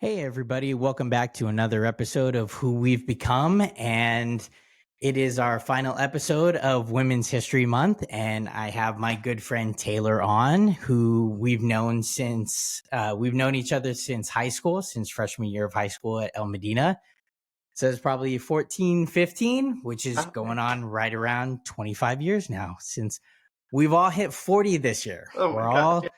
Hey, everybody. Welcome back to another episode of Who We've Become. And it is our final episode of Women's History Month. And I have my good friend Taylor on, who we've known each other since high school, since freshman year of high school at El Medina. So it's probably 14, 15, which is going on right around 25 years now since we've all hit 40 this year. Oh my God.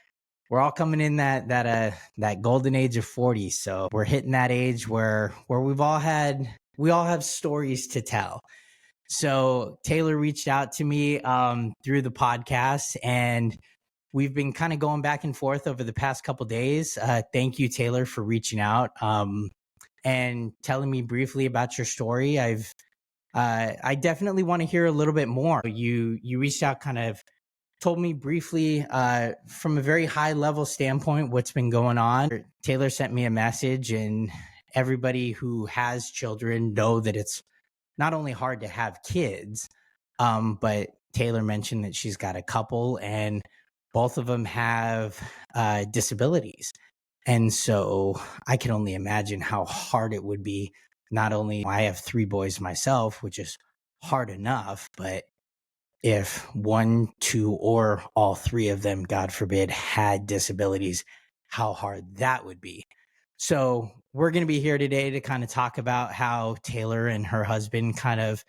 We're all coming in that golden age of 40. So we're hitting that age where we all have stories to tell. So Taylor reached out to me through the podcast, and we've been kind of going back and forth over the past couple days. Thank you, Taylor, for reaching out and telling me briefly about your story. I definitely want to hear a little bit more. You reached out, kind of told me briefly from a very high level standpoint what's been going on. Taylor sent me a message, and everybody who has children know that it's not only hard to have kids, but Taylor mentioned that she's got a couple, and both of them have disabilities. And so I can only imagine how hard it would be. Not only I have three boys myself, which is hard enough, but if one, two, or all three of them, God forbid, had disabilities, how hard that would be. So we're going to be here today to kind of talk about how Taylor and her husband kind of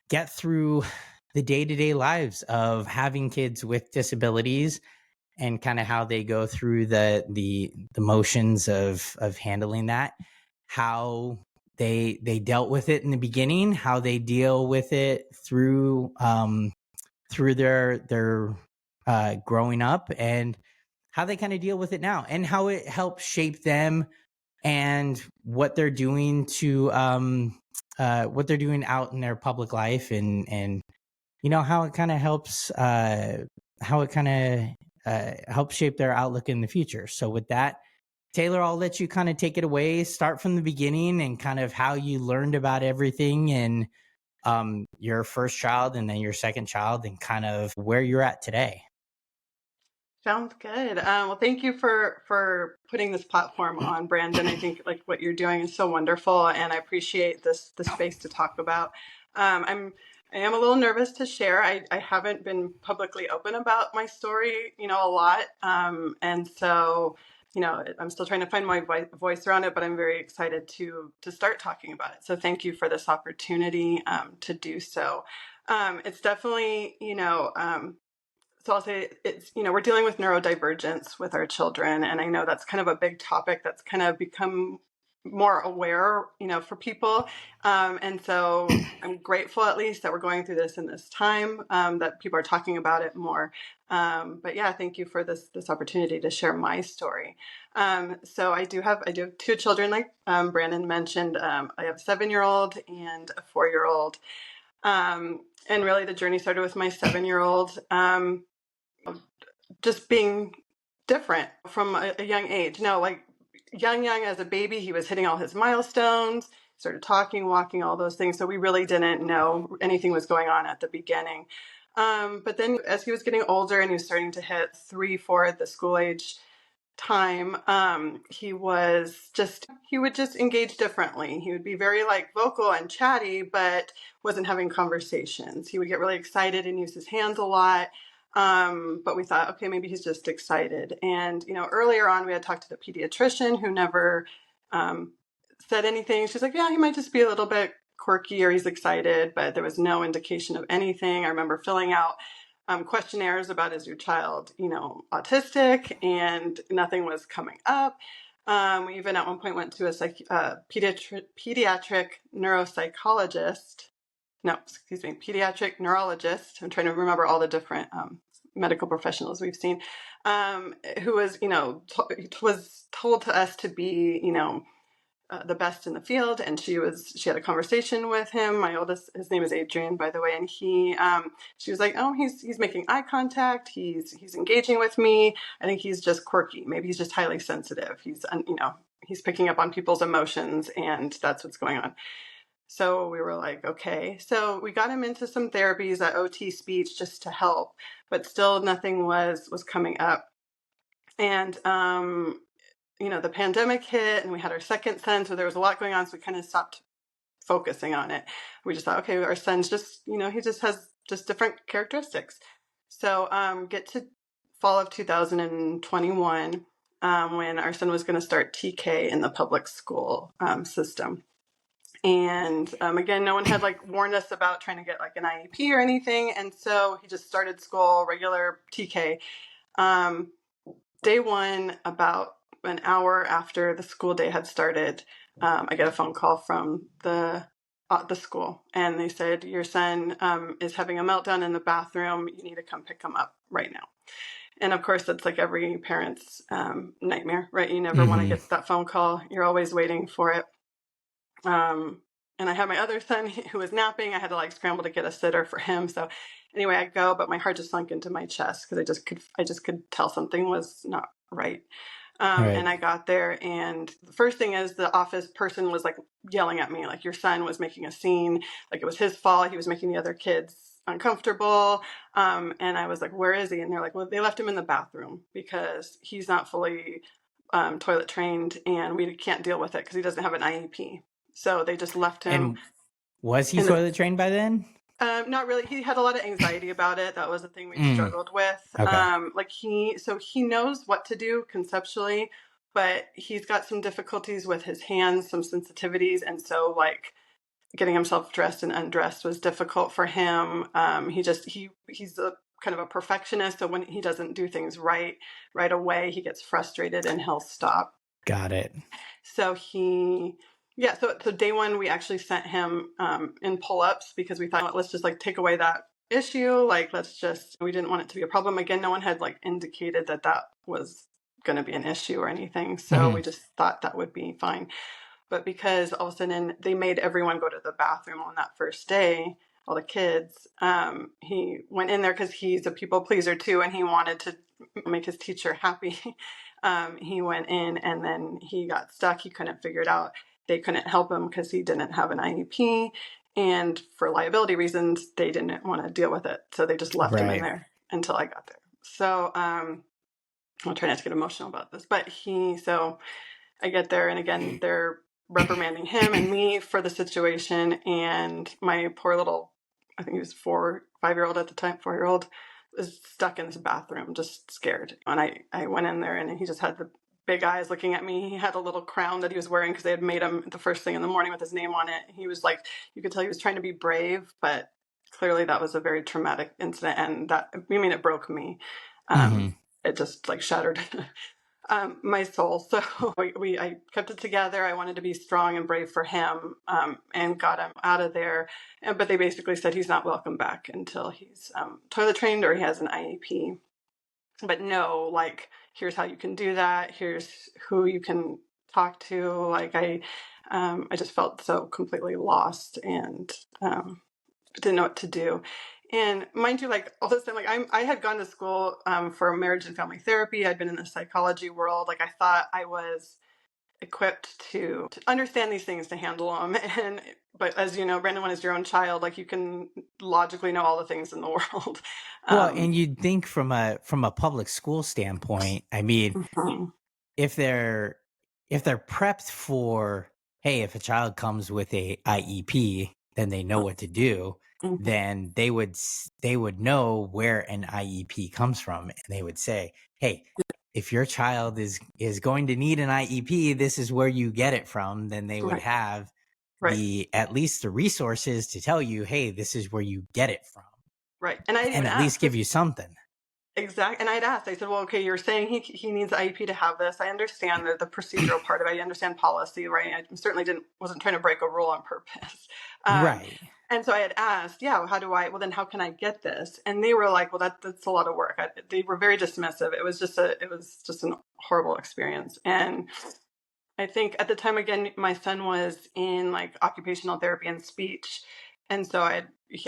get through the day-to-day lives of having kids with disabilities, and kind of how they go through the motions of handling that, how they dealt with it in the beginning, how they deal with it through their growing up, and how they kind of deal with it now, and how it helps shape them, and what they're doing to what they're doing out in their public life, and how it kind of helps helps shape their outlook in the future. So with that, Taylor, I'll let you kind of take it away, start from the beginning, and kind of how you learned about everything, and your first child and then your second child, and kind of where you're at today. Sounds good. Well, thank you for putting this platform on, Brandon. I think like what you're doing is so wonderful, and I appreciate the space to talk about. I am a little nervous to share. I haven't been publicly open about my story, a lot, and so I'm still trying to find my voice around it. But I'm very excited to start talking about it. So thank you for this opportunity to do so. It's definitely so I'll say it's, we're dealing with neurodivergence with our children. And I know that's kind of a big topic that's kind of become more aware, for people. And so I'm grateful at least that we're going through this in this time, that people are talking about it more. But yeah, thank you for this opportunity to share my story. So I do have two children, like Brandon mentioned. I have a 7-year-old and a 4-year-old. And really the journey started with my 7-year-old. Just being different from a young age. No, like young as a baby, he was hitting all his milestones, started talking, walking, all those things. So we really didn't know anything was going on at the beginning. But then as he was getting older and he was starting to hit 3, 4 at the school age time, he would just engage differently. He would be very like vocal and chatty, but wasn't having conversations. He would get really excited and use his hands a lot. But we thought, okay, maybe he's just excited. And, earlier on we had talked to the pediatrician who never said anything. She's like, yeah, he might just be a little bit quirky or he's excited, but there was no indication of anything. I remember filling out questionnaires about, is your child, autistic, and nothing was coming up. We even at one point went to a pediatric neuropsychologist. No, excuse me, pediatric neurologist. I'm trying to remember all the different medical professionals we've seen, who was, was told to us to be, the best in the field. And she had a conversation with him. My oldest, his name is Adrian, by the way. And she was like, oh, he's making eye contact. He's engaging with me. I think he's just quirky. Maybe he's just highly sensitive. He's picking up on people's emotions, and that's what's going on. So we were like, okay. So we got him into some therapies at OT speech just to help, but still nothing was coming up. And, the pandemic hit and we had our second son, so there was a lot going on, so we kind of stopped focusing on it. We just thought, okay, our son's just, he just has just different characteristics. So get to fall of 2021, when our son was going to start TK in the public school system. And again, no one had like warned us about trying to get like an IEP or anything. And so he just started school, regular TK. Day one, about an hour after the school day had started, I get a phone call from the school, and they said, your son is having a meltdown in the bathroom. You need to come pick him up right now. And of course, that's like every parent's nightmare, right? You never want to get that phone call. You're always waiting for it. And I had my other son who was napping. I had to like scramble to get a sitter for him. So anyway, I go, but my heart just sunk into my chest because I just could tell something was not right. Right. And I got there, and the first thing is the office person was like yelling at me, like, your son was making a scene, like it was his fault. He was making the other kids uncomfortable. And I was like, where is he? And they're like, well, they left him in the bathroom because he's not fully toilet trained, and we can't deal with it because he doesn't have an IEP. So they just left him. And was he in the toilet trained by then? Not really. He had a lot of anxiety about it. That was the thing we struggled with. Okay. Like he knows what to do conceptually, but he's got some difficulties with his hands, some sensitivities. And so like getting himself dressed and undressed was difficult for him. He's a kind of a perfectionist. So when he doesn't do things right away, he gets frustrated and he'll stop. Got it. So so day one, we actually sent him in pull-ups because we thought, let's just like take away that issue. Like, we didn't want it to be a problem. Again, no one had like indicated that was going to be an issue or anything. So we just thought that would be fine. But because all of a sudden they made everyone go to the bathroom on that first day, all the kids, he went in there because he's a people pleaser too, and he wanted to make his teacher happy. He went in and then he got stuck. He couldn't figure it out. They couldn't help him because he didn't have an IEP. And for liability reasons, they didn't want to deal with it. So they just left him in there until I got there. So I'll try not to get emotional about this. But so I get there, and again, they're reprimanding him and me for the situation. And my poor little, I think he was 5-year-old at the time, 4-year-old, was stuck in this bathroom, just scared. And I went in there, and he just had the big eyes looking at me. He had a little crown that he was wearing because they had made him the first thing in the morning with his name on it. He was like, you could tell he was trying to be brave, but clearly that was a very traumatic incident. And it broke me. It just like shattered my soul. So I kept it together. I wanted to be strong and brave for him, and got him out of there. But they basically said he's not welcome back until he's toilet trained or he has an IEP. But no, like, here's how you can do that. Here's who you can talk to. Like I just felt so completely lost and didn't know what to do. And mind you, like all this time, like I had gone to school for marriage and family therapy. I'd been in the psychology world. Like I thought I was equipped to understand these things, to handle them. But as you know, Brandon, when it's your own child, like you can logically know all the things in the world. Well, and you'd think from a public school standpoint, I mean, if they're prepped for, hey, if a child comes with a IEP, then they know what to do. Then they would know where an IEP comes from, and they would say, hey, if your child is going to need an IEP, this is where you get it from. Then they would have at least the resources to tell you, hey, this is where you get it from. Right. And I at least give you something. Exactly. And I'd asked, I said, well, okay, you're saying he needs IEP to have this. I understand the procedural part of it. I understand policy, right? I certainly wasn't trying to break a rule on purpose. Right. And so I had asked, then how can I get this? And they were like, well, that's a lot of work. They were very dismissive. It was just a horrible experience. And I think at the time, again, my son was in like occupational therapy and speech. And so I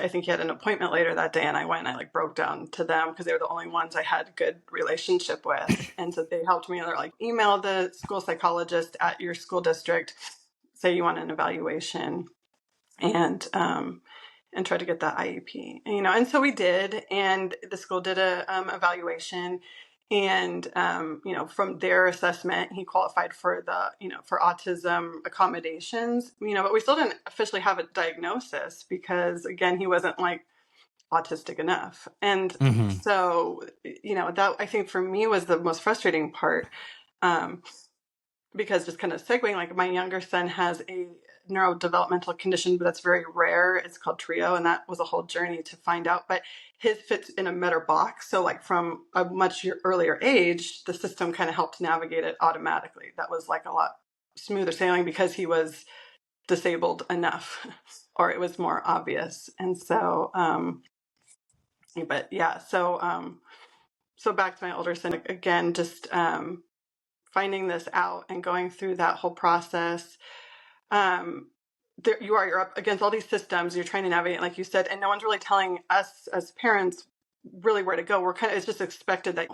think he had an appointment later that day, and I went and I like broke down to them because they were the only ones I had a good relationship with. And so they helped me. They're like, email the school psychologist at your school district, say you want an evaluation, and try to get that IEP. And so we did, and the school did a evaluation. And from their assessment, he qualified for for autism accommodations. But we still didn't officially have a diagnosis because, again, he wasn't like autistic enough. And Mm-hmm. so, that I think for me was the most frustrating part. Um, because just kind of segueing, like my younger son has a neurodevelopmental condition, but that's very rare. It's called trio, and that was a whole journey to find out. But his fits in a better box. So like from a much earlier age, the system kind of helped navigate it automatically. That was like a lot smoother sailing because he was disabled enough, or it was more obvious. And so, but yeah, so back to my older son again, just finding this out and going through that whole process. You're up against all these systems. You're trying to navigate, like you said, and no one's really telling us as parents really where to go. It's just expected that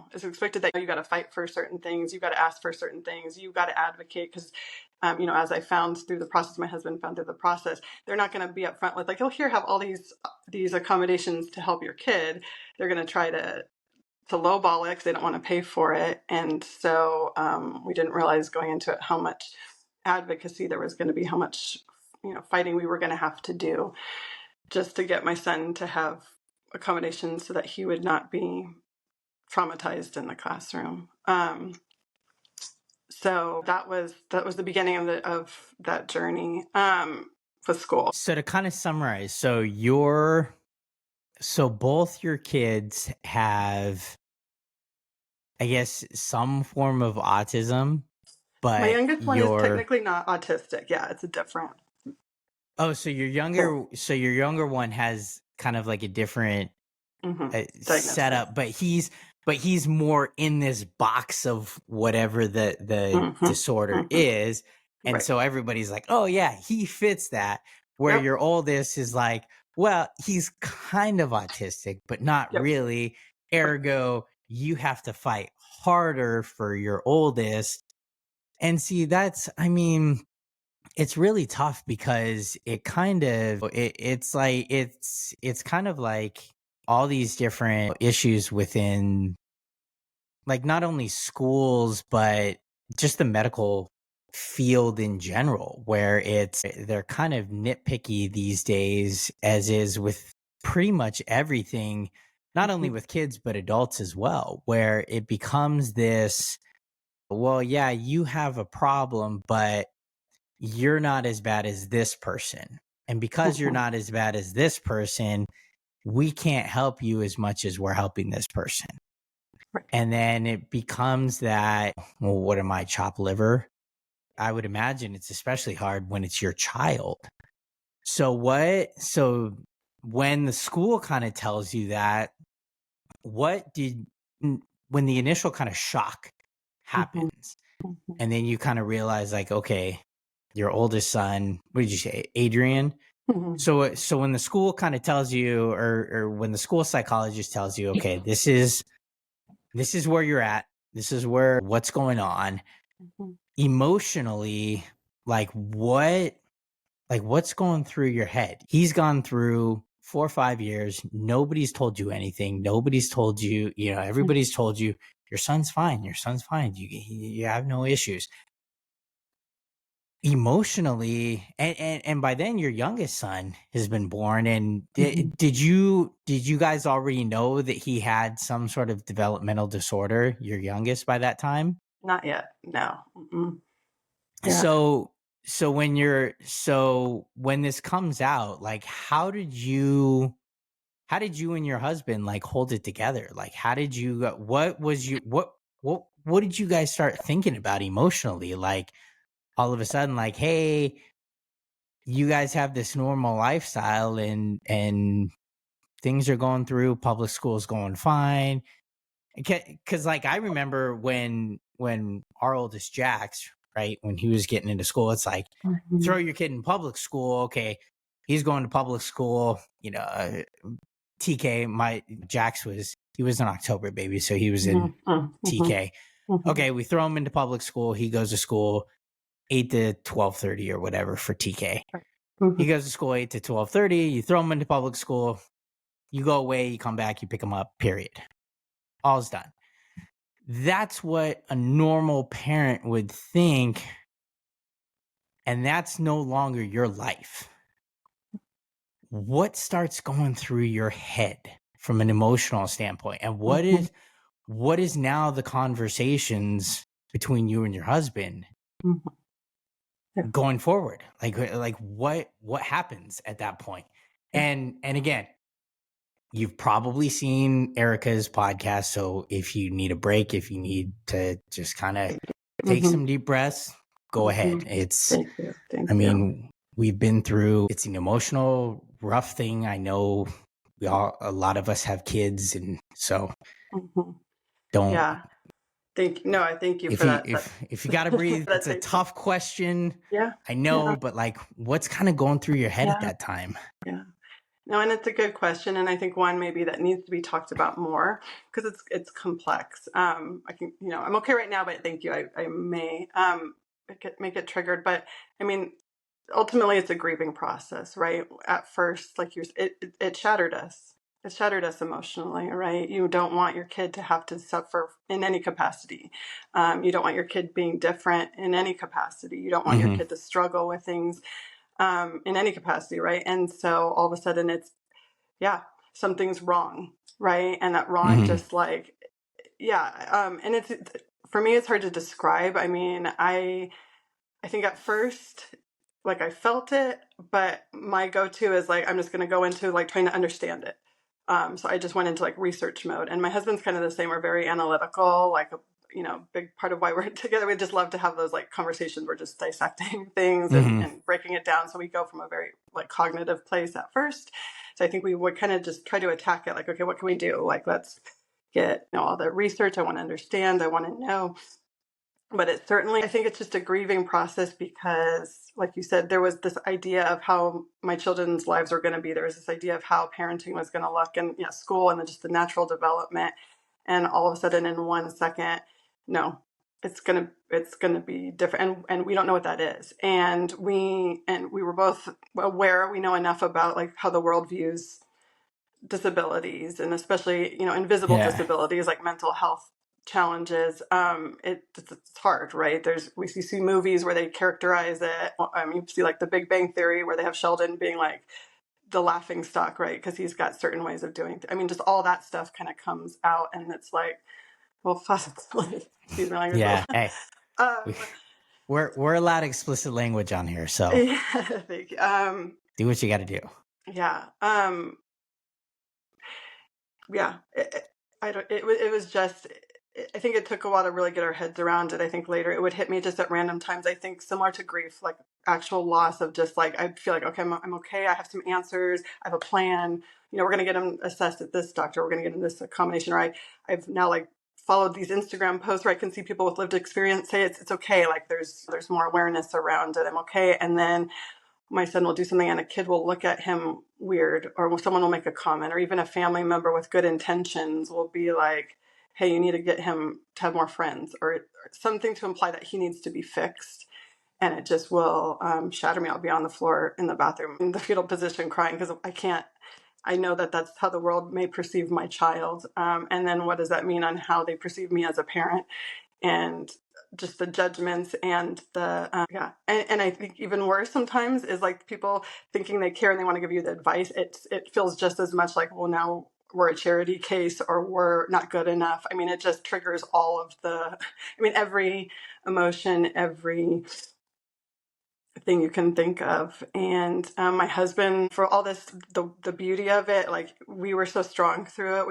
you got to fight for certain things. You got to ask for certain things. You got to advocate because, as I found through the process, my husband found through the process, they're not going to be upfront with like, oh, here, have all these accommodations to help your kid. They're going to try to lowball it because they don't want to pay for it. And so we didn't realize going into it how much advocacy there was going to be, how much fighting we were going to have to do just to get my son to have accommodations so that he would not be traumatized in the classroom. So that was the beginning of that journey with school. So to kind of summarize, so both your kids have, I guess, some form of autism, My but youngest one is technically not autistic. Yeah, it's a different. Oh, so your younger one has kind of like a different setup, but he's more in this box of whatever the disorder is, and Right. so everybody's like, oh yeah, he fits that. Where Yep. your oldest is like, well, he's kind of autistic, but not Yep. really. Ergo, you have to fight harder for your oldest. And see, I mean, it's really tough because it's kind of like all these different issues within, like, not only schools but just the medical field in general, where they're kind of nitpicky these days, as is with pretty much everything, not only with kids but adults as well, where it becomes this, well, yeah, you have a problem, but you're not as bad as this person. And because you're not as bad as this person, we can't help you as much as we're helping this person. Right. And then it becomes that, well, what am I, chopped liver? I would imagine it's especially hard when it's your child. So when the school kind of tells you that, when the initial kind of shock happens, and then you kind of realize, like, okay, your oldest son, what did you say, Adrian? So when the school kind of tells you, or when the school psychologist tells you, okay, this is where you're at, this is what's going on emotionally, what's going through your head? He's gone through 4 or 5 years. Nobody's told you anything. Nobody's told you, everybody's told you your son's fine. Your son's fine. You have no issues. Emotionally, and by then your youngest son has been born, and did you guys already know that he had some sort of developmental disorder, your youngest, by that time? Not yet. No. Yeah. So when this comes out, like, how did you and your husband, like, hold it together? Like, how did you what did you guys start thinking about emotionally? Like, all of a sudden, like, hey, you guys have this normal lifestyle, and things are going through, public school's going fine. Because, like, I remember when our oldest Jax, right, when he was getting into school, it's like, throw your kid in public school. Okay, he's going to public school. TK, my Jax he was an October baby, so he was in TK. Okay, we throw him into public school. He goes to school 8 to 12:30 or whatever for TK. He goes to school 8 to 12:30. You throw him into public school. You go away. You come back. You pick him up. Period. All's done. that's what a normal parent would think, and that's no longer your life. What starts going through your head from an emotional standpoint, and Mhm. what is now the conversations between you and your husband Mhm. Yeah. going forward? Like what happens at that point? Yeah. And again, you've probably seen Erica's podcast, so if you need a break, if you need to just kind of take Mhm. some deep breaths, go ahead. Mhm. It's Thank you. I Thank you. mean, we've been through it's an emotional rough thing. I know a lot of us have kids, and so Mhm. don't Yeah. I thank you for that. if you got to breathe, That it's a takes some. tough question. Yeah. I Yeah. know, but like what's kind of going through your head at Yeah. that time? Yeah. No, and it's a good question, and I think one maybe that needs to be talked about more because it's complex. I can, I'm okay right now, but thank you. I may make it triggered, but I mean, ultimately, it's a grieving process, right? At first, like it shattered us. It shattered us emotionally, right? You don't want your kid to have to suffer in any capacity. You don't want your kid being different in any capacity. You don't want your Hmm. kid to struggle with things in any capacity, right? And so all of a sudden yeah, something's wrong, right? And that wrong Hmm. just like, yeah. And for me, it's hard to describe. I mean, I think at first, like I felt it, but my go-to is like, I'm just going to go into like trying to understand it. So I just went into like research mode, and my husband's kind of the same. We're very analytical, like a big part of why we're together. We just love to have those like conversations. We're just dissecting things Hmm. and breaking it down. So we go from a very like cognitive place at first. So I think we would kind of just try to attack it. Like, okay, what can we do? Like, let's get all the research. I want to understand. I want to know. But it certainly, I think it's just a grieving process because, like you said, there was this idea of how my children's lives were going to be. There was this idea of how parenting was going to look, and school, and then just the natural development. And all of a sudden, in 1 second, no, it's gonna be different, and we don't know what that is. And we were both aware. We know enough about like how the world views disabilities, and especially invisible Yeah. disabilities like mental health challenges. It's hard, right? We see movies where they characterize it. You see like the Big Bang Theory where they have Sheldon being like the laughing stock, right? Because he's got certain ways of doing I mean, just all that stuff kind of comes out, and it's like, well, fuck. Excuse my language. Yeah. Hey, we, um we're allowed explicit language on here, so yeah, thank you. do what you got to do. Yeah. Yeah, I don't. It was just. I think it took a while to really get our heads around it. I think later it would hit me just at random times. I think similar to grief, like actual loss of just like I feel like okay, I'm okay. I have some answers. I have a plan. We're gonna get him assessed at this doctor. We're gonna get him this combination. Right. I've now like followed these Instagram posts where I can see people with lived experience say it's okay. Like there's more awareness around it. I'm okay. And then my son will do something and a kid will look at him weird, or someone will make a comment, or even a family member with good intentions will be like, hey, you need to get him to have more friends, or something to imply that he needs to be fixed. And it just will shatter me. I'll be on the floor in the bathroom in the fetal position crying because I know that that's how the world may perceive my child. And then what does that mean on how they perceive me as a parent? And just the judgments and the yeah, and I think even worse sometimes is like people thinking they care and they want to give you the advice. It feels just as much like, well, now we're a charity case or we're not good enough. I mean, it just triggers all of every emotion, every thing you can think of. And my husband, for all this, the beauty of it, like we were so strong through it.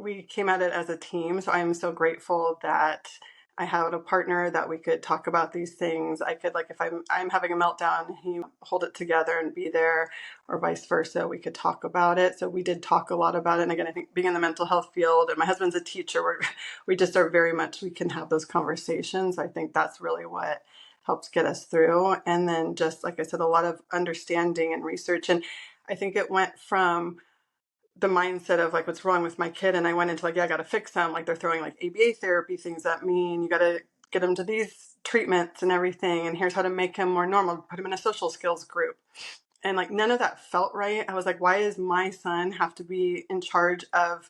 We came at it as a team. So I'm so grateful that I had a partner that we could talk about these things. I could, like, if I'm having a meltdown, he hold it together and be there, or vice versa. We could talk about it. So we did talk a lot about it. And again, I think being in the mental health field, and my husband's a teacher, we just are very much, we can have those conversations. I think that's really what helps get us through. And then just like I said, a lot of understanding and research. And I think it went from the mindset of like, what's wrong with my kid? And I went into like, yeah, I got to fix them. Like they're throwing like ABA therapy things at me, and you got to get him to these treatments and everything. And here's how to make him more normal, put him in a social skills group. And like, none of that felt right. I was like, why does my son have to be in charge of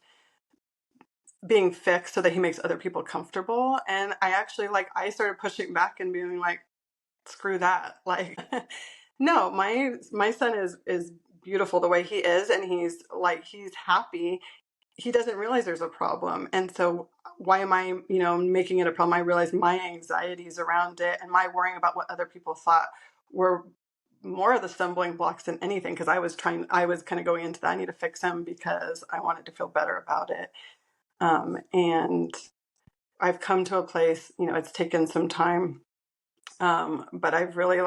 being fixed so that he makes other people comfortable. And I actually I started pushing back and being like, screw that. Like, no, my son is beautiful the way he is, and he's happy. He doesn't realize there's a problem. And so why am I, making it a problem? I realize my anxieties around it and my worrying about what other people thought were more of the stumbling blocks than anything, because I was kind of going into that. I need to fix him because I wanted to feel better about it. And I've come to a place, it's taken some time, but I've really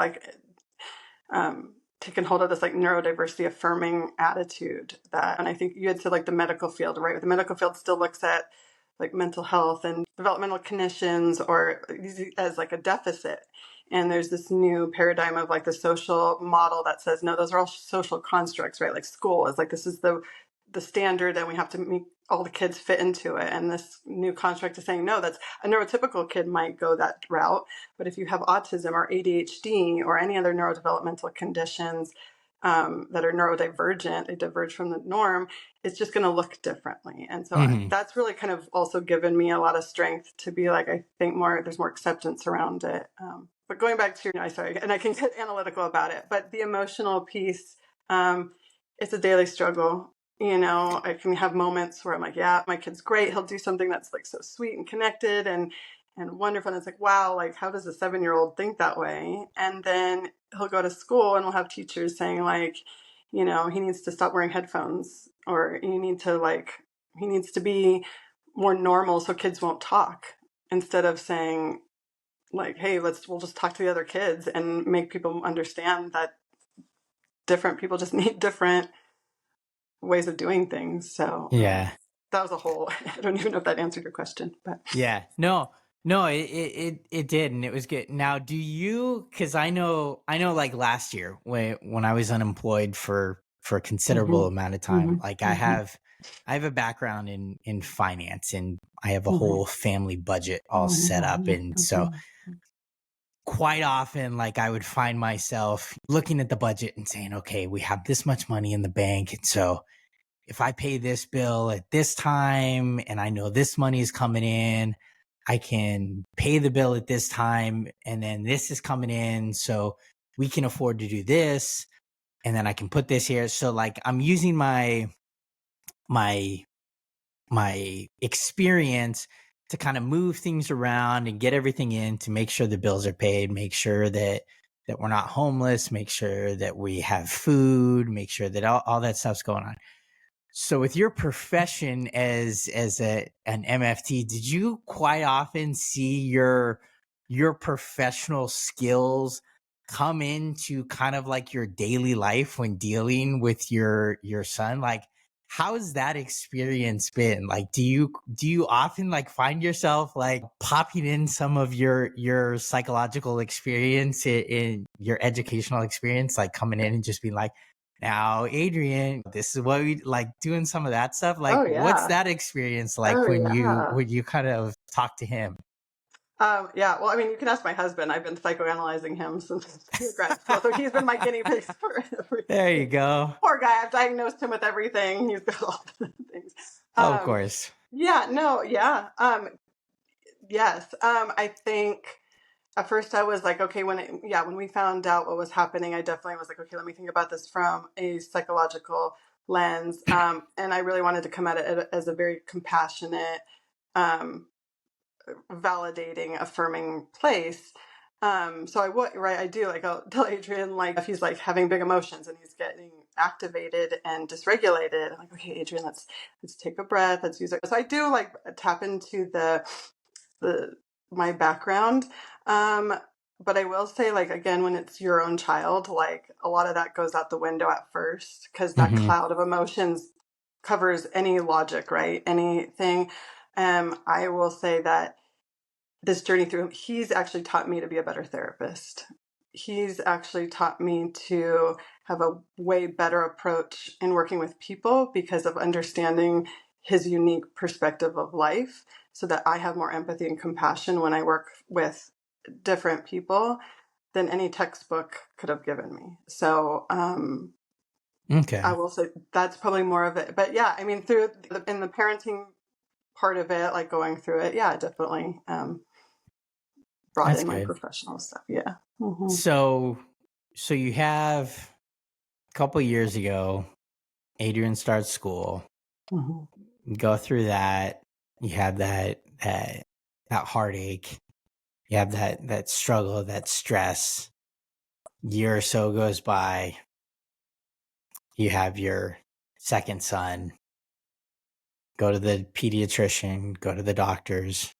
taken hold of this neurodiversity affirming attitude and I think you had said the medical field, right? The medical field still looks at mental health and developmental conditions or as a deficit. And there's this new paradigm of the social model that says, no, those are all social constructs, right? Like school is this is the standard and we have to make all the kids fit into it. And this new construct is saying, no, that's a neurotypical kid might go that route. But if you have autism or ADHD or any other neurodevelopmental conditions that are neurodivergent, they diverge from the norm, it's just going to look differently. And so that's really kind of also given me a lot of strength to be I think there's more acceptance around it. But going back to sorry, and I can get analytical about it, but the emotional piece, it's a daily struggle. I can have moments where I'm like, yeah, my kid's great. He'll do something that's so sweet and connected and wonderful. And it's wow, how does a 7-year-old think that way? And then he'll go to school and we'll have teachers saying he needs to stop wearing headphones, or he needs to be more normal so kids won't talk, instead of saying hey, we'll just talk to the other kids and make people understand that different people just need different ways of doing things. So Yeah. that was a whole, I don't even know if that answered your question, but Yeah. No, it did. And it was good. Now, cause I know last year when I was unemployed for a considerable amount of time, I have a background in finance, and I have a whole family budget all set up. And so quite often, I would find myself looking at the budget and saying, okay, we have this much money in the bank. And so if I pay this bill at this time and I know this money is coming in, I can pay the bill at this time, and then this is coming in, so we can afford to do this, and then I can put this here. So I'm using my experience to kind of move things around and get everything in to make sure the bills are paid, make sure that we're not homeless, make sure that we have food, make sure that all that stuff's going on. So with your profession as an MFT, did you quite often see your professional skills come into kind of your daily life when dealing with your son? How's that experience been? Do you often find yourself popping in some of your psychological experience in your educational experience, coming in and just being now, Adrian, this is what we doing some of that stuff. oh What's yeah, that experience oh when yeah. you kind of talk to him? Yeah, well, I mean, you can ask my husband. I've been psychoanalyzing him since grad school, so he's been my guinea pig for There you everything. go. Poor guy, I've diagnosed him with everything. He's got all the things. Of Um, course. yeah, no, yeah, yes. I think at first I was okay, when we found out what was happening, I definitely was okay, let me think about this from a psychological lens. And I really wanted to come at it as a very compassionate, um, validating, affirming place. So I would, right, I do, I'll tell Adrian, if he's having big emotions and he's getting activated and dysregulated, I'm okay, Adrian, let's take a breath, let's use it. So I do tap into the my background. But I will say, again, when it's your own child, a lot of that goes out the window at first, because that cloud of emotions covers any logic, right? Anything. I will say that this journey through him, he's actually taught me to be a better therapist. He's actually taught me to have a way better approach in working with people because of understanding his unique perspective of life, so that I have more empathy and compassion when I work with different people than any textbook could have given me. So Okay. I will say that's probably more of it. But yeah, I mean, in the parenting part of it, like going through it, yeah, definitely brought That's in my good. professional stuff. Yeah. Mm-hmm. So, so you have a couple years ago, Adrian starts school. Mm-hmm. You go through that. You have that heartache. You have that struggle, that stress. Year or so goes by. You have your second son. Go to the pediatrician. Go to the doctors.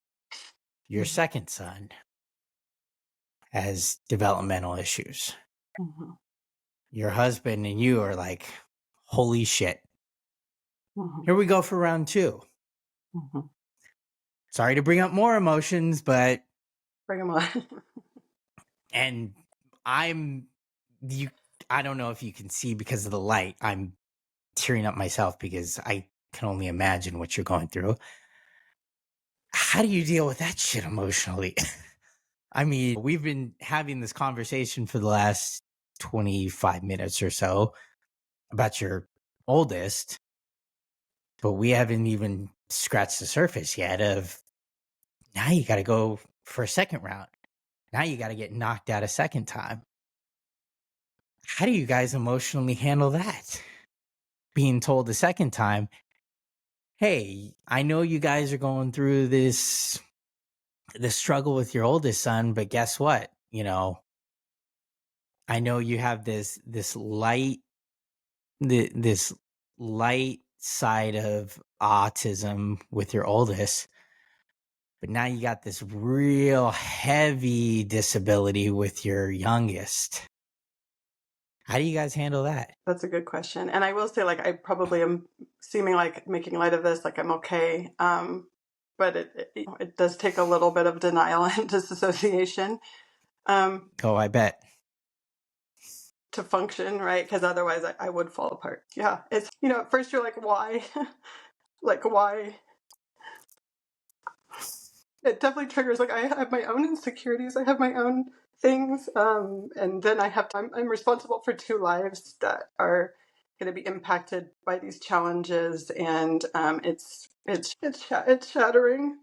Your Mm-hmm. second son has developmental issues. Mm-hmm. Your husband and you are like, holy shit. Mm-hmm. Here we go for round two. Mm-hmm. Sorry to bring up more emotions, but Bring them on. and I'm you I don't know if you can see because of the light. I'm tearing up myself because I can only imagine what you're going through. How do you deal with that shit emotionally? I mean, we've been having this conversation for the last 25 minutes or so about your oldest, but we haven't even scratched the surface yet of now you got to go for a second round. Now you got to get knocked out a second time. How do you guys emotionally handle that? Being told the second time, hey, I know you guys are going through this struggle with your oldest son, but guess what? I know you have this this light side of autism with your oldest, but now you got this real heavy disability with your youngest. How do you guys handle that? That's a good question. And I will say, like, I probably am seeming like making light of this, like I'm okay. But it does take a little bit of denial and disassociation Oh, I bet. to function, right? Because otherwise I would fall apart. Yeah. It's, at first you're like, why? Like, why? It definitely triggers, like, I have my own insecurities. I have my own things. And then I'm responsible for two lives that are going to be impacted by these challenges. And it's shattering.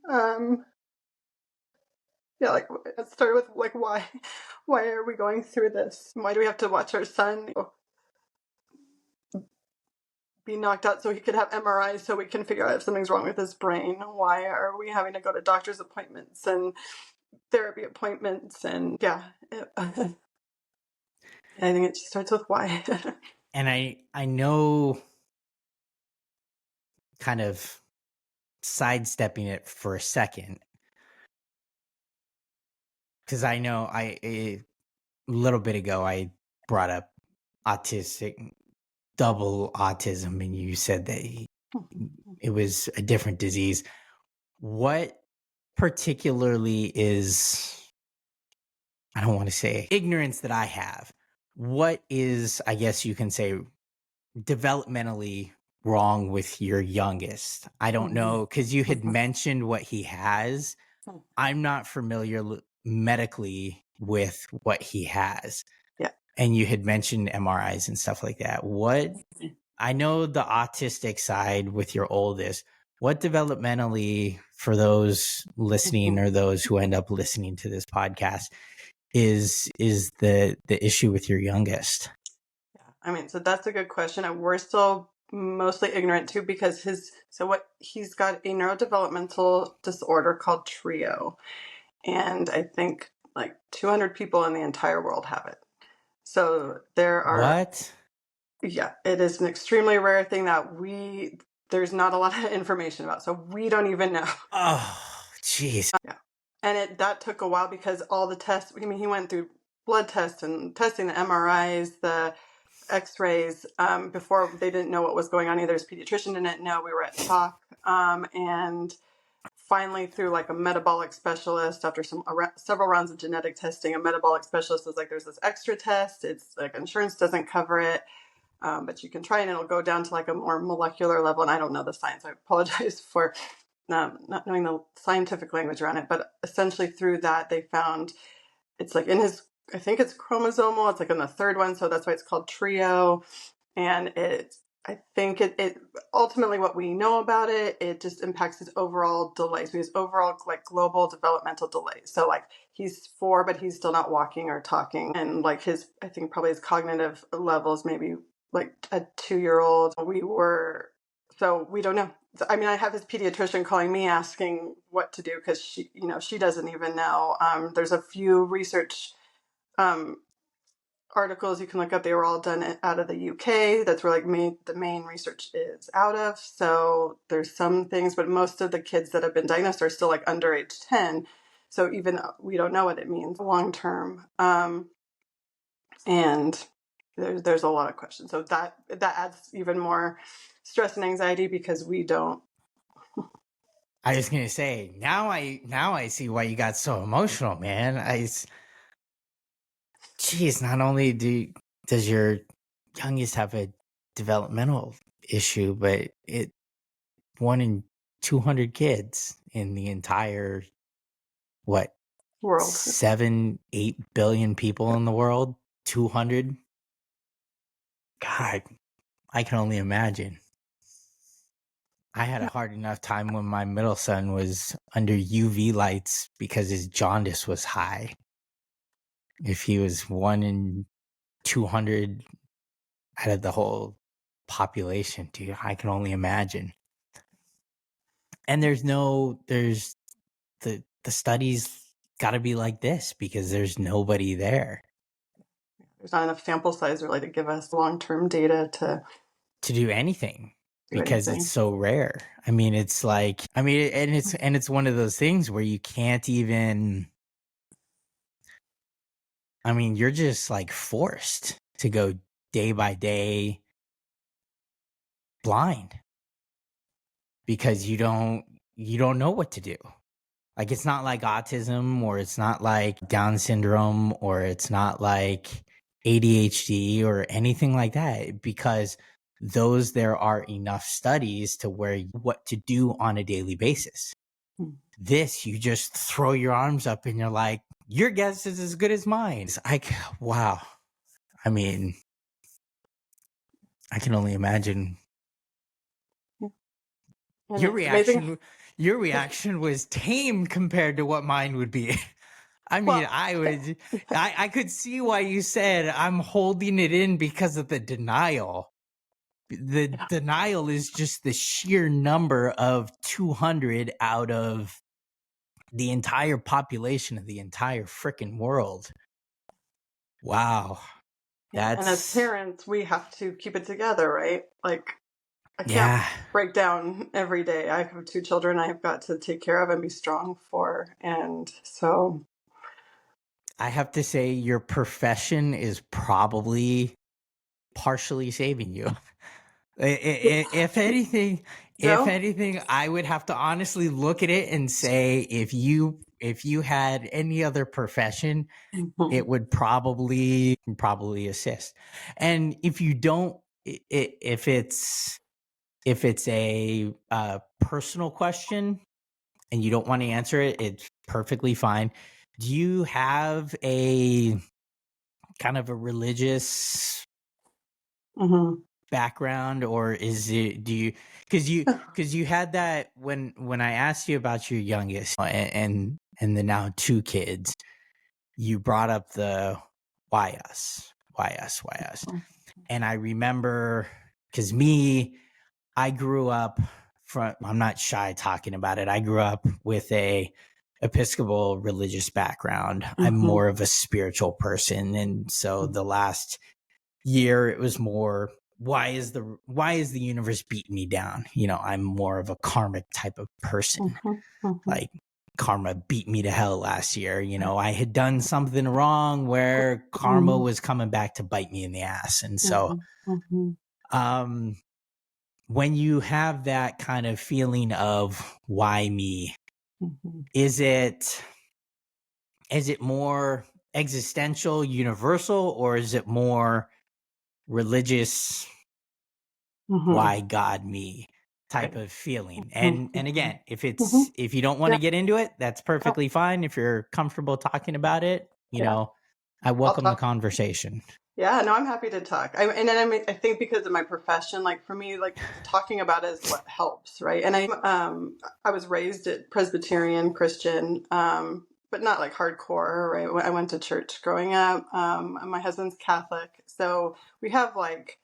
Yeah, like it started with like why are we going through this? Why do we have to watch our son be knocked out so he could have MRIs so we can figure out if something's wrong with his brain? Why are we having to go to doctor's appointments and therapy appointments? And yeah, I think it just starts with why. And I know, kind of sidestepping it for a second, because I know a little bit ago I brought up autistic, double autism, and you said that it was a different disease. What particularly is, I don't want to say ignorance that I have, what is, I guess you can say, developmentally wrong with your youngest? I don't know, because you had mentioned what he has. I'm not familiar medically with what he has. Yeah. And you had mentioned MRIs and stuff like that. What, I know the autistic side with your oldest, what developmentally, for those listening or those who end up listening to this podcast, is the issue with your youngest? Yeah, I mean, so that's a good question. And we're still mostly ignorant too because he's got a neurodevelopmental disorder called trio. And I think like 200 people in the entire world have it. So What? yeah, it is an extremely rare thing that there's not a lot of information about. So we don't even know. Oh, jeez. Yeah. And that took a while because all the tests, I mean, he went through blood tests and testing, the MRIs, the x-rays, before they didn't know what was going on either. His pediatrician didn't know. We were at shock. And finally through like a metabolic specialist, after several rounds of genetic testing, a metabolic specialist was like, there's this extra test. It's like insurance doesn't cover it. But you can try and it'll go down to like a more molecular level. And I don't know the science. I apologize for not knowing the scientific language around it. But essentially through that, they found it's like in his, I think it's chromosomal. It's like in the third one. So that's why it's called trio. And I think it ultimately what we know about it, it just impacts his overall delays, his overall like global developmental delays. So like he's 4, but he's still not walking or talking, and like his I think probably his cognitive levels maybe like a 2-year old. So we don't know. I mean, I have his pediatrician calling me asking what to do because she doesn't even know. There's a few research um, articles you can look up. They were all done out of the UK. That's where the main research is out of. So there's some things, but most of the kids that have been diagnosed are still like under age 10. So even we don't know what it means long term. And there's a lot of questions. So that adds even more stress and anxiety because we don't. I was gonna say now I see why you got so emotional, man. Geez, not only does your youngest have a developmental issue, but 1 in 200 kids in the entire what World. 7-8 billion people in the world, 200. God, I can only imagine. I had a hard enough time when my middle son was under UV lights because his jaundice was high. If he was 1 in 200 out of the whole population, dude, I can only imagine. And there's the studies got to be like this because there's nobody there There's not enough sample size really to give us long term data to do anything do because it's anything. so rare. I mean, it's like, and it's one of those things where you can't even, I mean, you're just like forced to go day by day blind because you don't know what to do. Like, it's not like autism, or it's not like Down syndrome, or it's not like ADHD or anything like that, because there are enough studies to where what to do on a daily basis. This, you just throw your arms up and you're like, your guess is as good as mine. It's like, wow. I mean, I can only imagine. And Your it's amazing. reaction was tame compared to what mine would be. I mean, Well, I could see why you said I'm holding it in because of the denial. The yeah, denial is just the sheer number of 200 out of the entire population of the entire freaking world. Wow. yeah. And as That's, parents, we have to keep it together, right? Like I can't yeah. break down every day. I have 2 children I've got to take care of and be strong for. And so, I have to say, your profession is probably partially saving you. If anything, Joe, I would have to honestly look at it and say, if you had any other profession, mhm, it would probably assist. And if you don't, if it's a personal question and you don't want to answer it, it's perfectly fine. Do you have a kind of a religious mhm. background, or is it, because you had that when I asked you about your youngest and the now 2 kids, you brought up the why us, and I remember, because I grew up I'm not shy talking about it. I grew up with a Episcopal religious background. I'm Mhm, more of a spiritual person, and so the last year it was more, why is the universe beating me down? I'm more of a karmic type of person. mhm, mhm, Like, karma beat me to hell last year. I had done something wrong where karma mhm, was coming back to bite me in the ass. And so mhm, mhm, um when you have that kind of feeling of why me, mhm, is it more existential, universal, or is it more religious, mhm. why God me type Right. of feeling? Mhm, And mhm, again, mhm. if you don't want Yeah. to get into it, that's No, perfectly fine. If you're comfortable talking about it, yeah. I I'll welcome the talk. conversation. Yeah, no, I'm happy to talk. I think because of my profession, like for me, like talking about it is what helps, right? And I was raised at Presbyterian Christian, but not like hardcore, right? I went to church growing up. My husband's Catholic, so we have like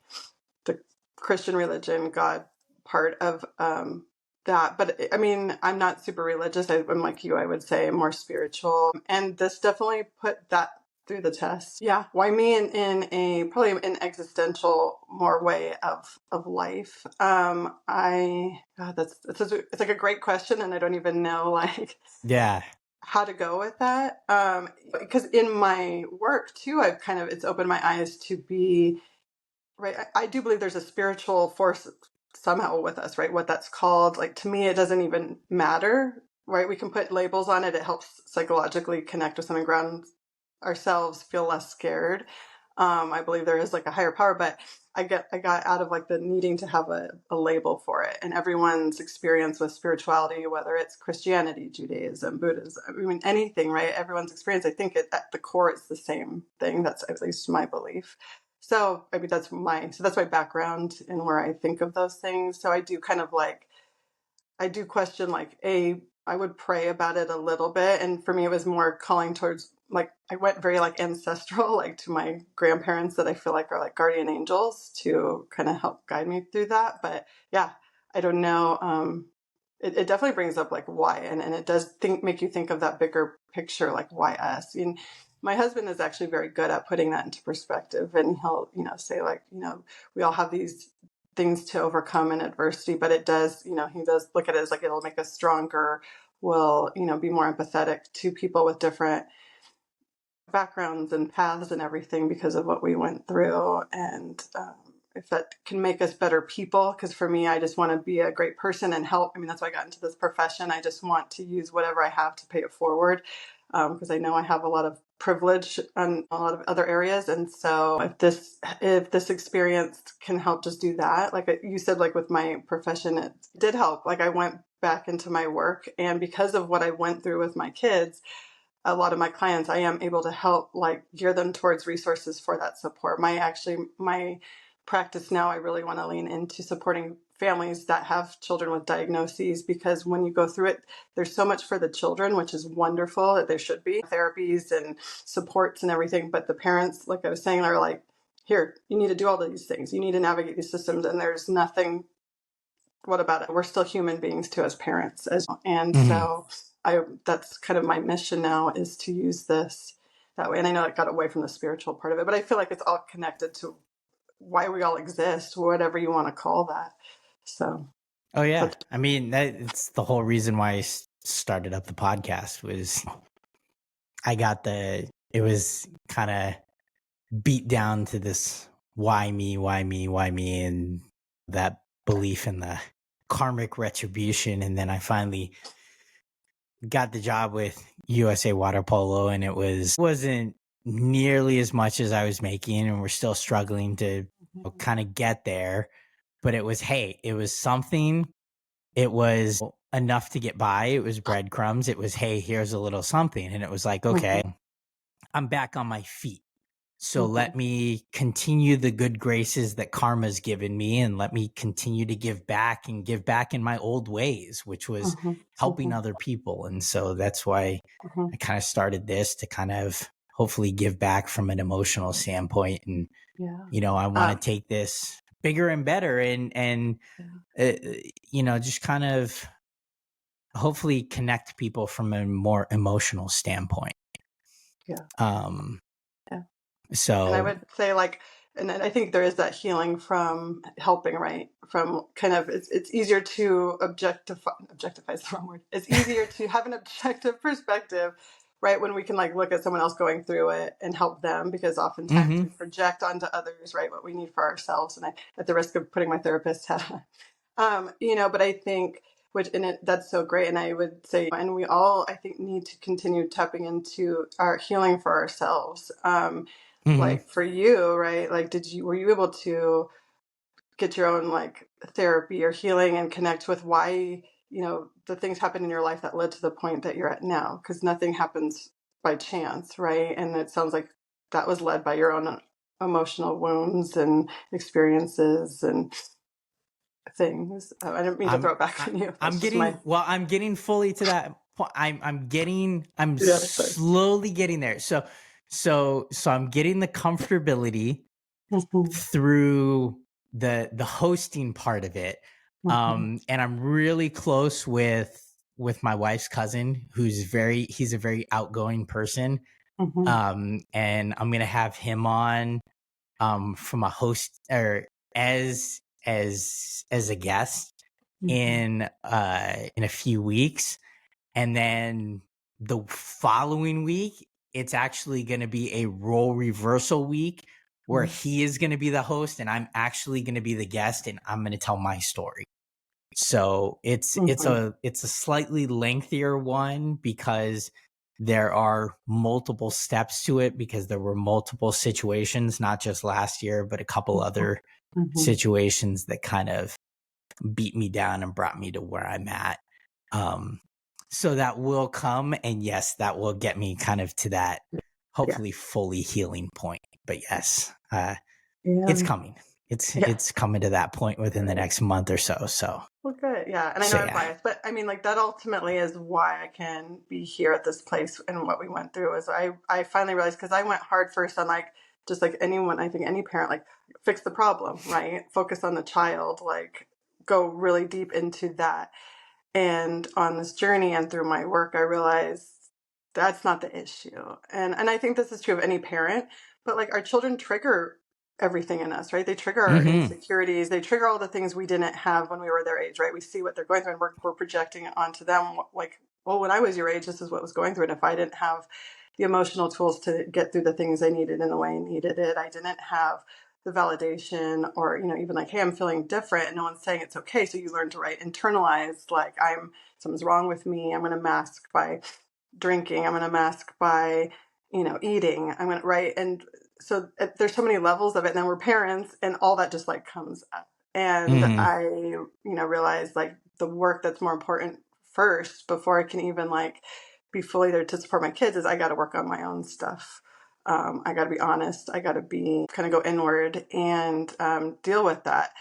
the Christian religion, God part of that. But I mean, I'm not super religious. I'm like you, I would say, more spiritual. And this definitely put that through the test. Yeah. Why me in a probably an existential more way of life? God, it's like a great question, and I don't even know like Yeah. how to go with that. Because in my work too, it's opened my eyes to be right. I do believe there's a spiritual force somehow with us, right? What that's called, like to me, it doesn't even matter, right? We can put labels on it. It helps psychologically connect with something, ground ourselves, feel less scared. I believe there is like a higher power, but I got out of like the needing to have a label for it. And everyone's experience with spirituality, whether it's Christianity, Judaism, Buddhism, I mean anything, right? Everyone's experience, I think at the core, it's the same thing. That's at least my belief. So I mean that's my background and where I think of those things. So I do kind of like I do question like I would pray about it a little bit, and for me it was more calling towards like I went very like ancestral, like to my grandparents that I feel like are like guardian angels to kind of help guide me through that. But yeah, I don't know. It definitely brings up like why, and it does make you think of that bigger picture, like why us. And my husband is actually very good at putting that into perspective, and he'll say like we all have these things to overcome in adversity, but it does he does look at it as like it'll make us stronger. We'll be more empathetic to people with different backgrounds and paths and everything because of what we went through. And if that can make us better people, because for me, I just want to be a great person and help. I mean, that's why I got into this profession. I just want to use whatever I have to pay it forward, because I know I have a lot of privilege in a lot of other areas. And so if this experience can help just do that, like you said, like with my profession, it did help. Like I went back into my work, and because of what I went through with my kids, a lot of my clients, I am able to help like gear them towards resources for that support. My practice now, I really want to lean into supporting families that have children with diagnoses, because when you go through it, there's so much for the children, which is wonderful, that there should be therapies and supports and everything. But the parents, like I was saying, are like, here, you need to do all these things. You need to navigate these systems, and there's nothing. What about it? We're still human beings too as parents, and Mhm. so that's kind of my mission now, is to use this that way. And I know it got away from the spiritual part of it, but I feel like it's all connected to why we all exist, whatever you want to call that. So Oh yeah. that's I mean, it's the whole reason why I started up the podcast was it was kind of beat down to this why me, why me, why me, and that belief in the karmic retribution. And then I finally got the job with USA Water Polo, and wasn't nearly as much as I was making, and we're still struggling to kind of get there. But it was something. It was enough to get by. It was breadcrumbs. It was, hey, here's a little something. And it was like, okay, mm-hmm, I'm back on my feet. So mm-hmm, let me continue the good graces that karma's given me, and let me continue to give back in my old ways, which was mm-hmm, helping mm-hmm, other people. And so that's why mm-hmm. I kind of started this, to kind of hopefully give back from an emotional standpoint. And, Yeah. I want to take this bigger and better, and, Yeah. uh, just kind of hopefully connect people from a more emotional standpoint. Yeah. Um, Yeah. And I so, would say like, and I think there is that healing from helping, right? From kind of, it's easier to objectify is the wrong word. It's easier to have an objective perspective, right? When we can like look at someone else going through it and help them, because oftentimes we mhm. project onto others, right? What we need for ourselves. And at the risk of putting my therapist hat on, but I think, that's so great. And I would say, and we all, I think, need to continue tapping into our healing for ourselves. Mhm. Like for you, right? Like, were you able to get your own like therapy or healing and connect with why, the things happen in your life that led to the point that you're at now? Because nothing happens by chance, right? And it sounds like that was led by your own emotional wounds and experiences and things. I didn't mean to I'm throw it back I, on you. I'm That's just my getting well. I'm getting fully to that point. I'm yeah. Sorry. slowly getting there. So I'm getting the comfortability Mm-hmm, through the hosting part of it. mm-hmm, And I'm really close with my wife's cousin, he's a very outgoing person. mm-hmm, And I'm gonna have him on from a host or as a guest mm-hmm, in a few weeks. And then the following week, it's actually going to be a role reversal week where he is going to be the host and I'm actually going to be the guest and I'm going to tell my story. So mm-hmm, it's a slightly lengthier one because there are multiple steps to it because there were multiple situations, not just last year, but a couple other mm-hmm. situations that kind of beat me down and brought me to where I'm at. Um, so that will come, and yes, that will get me kind of to that Yeah. hopefully fully healing point. But yes, it's And coming. yeah. It's coming to that point within the Right. next month or so. So Well, good. Yeah. And I know so I'm yeah. biased, but I mean, like, that ultimately is why I can be here at this place. And what we went through is I finally realized, because I went hard first on, like, just like anyone, I think any parent, like, fix the problem, right? Focus on the child, like, go really deep into that. And on this journey and through my work, I realized that's not the issue. And I think this is true of any parent, but like, our children trigger everything in us, right? They trigger our Mm-hmm. insecurities. They trigger all the things we didn't have when we were their age, right? We see what they're going through and we're projecting it onto them. Like, well, when I was your age, this is what was going through. And if I didn't have the emotional tools to get through the things I needed in the way I needed it, I didn't have the validation, or even like, hey, I'm feeling different and no one's saying it's okay, so you learn to internalize, like, something's wrong with me. I'm going to mask by drinking. I'm going to mask by eating. I'm going to and so there's so many levels of it, and then we're parents and all that just like comes up. And Mm-hmm. I realized, like, the work that's more important first, before I can even like be fully there to support my kids, is I got to work on my own stuff. I got to be honest. I got to be kind of go inward and deal with that,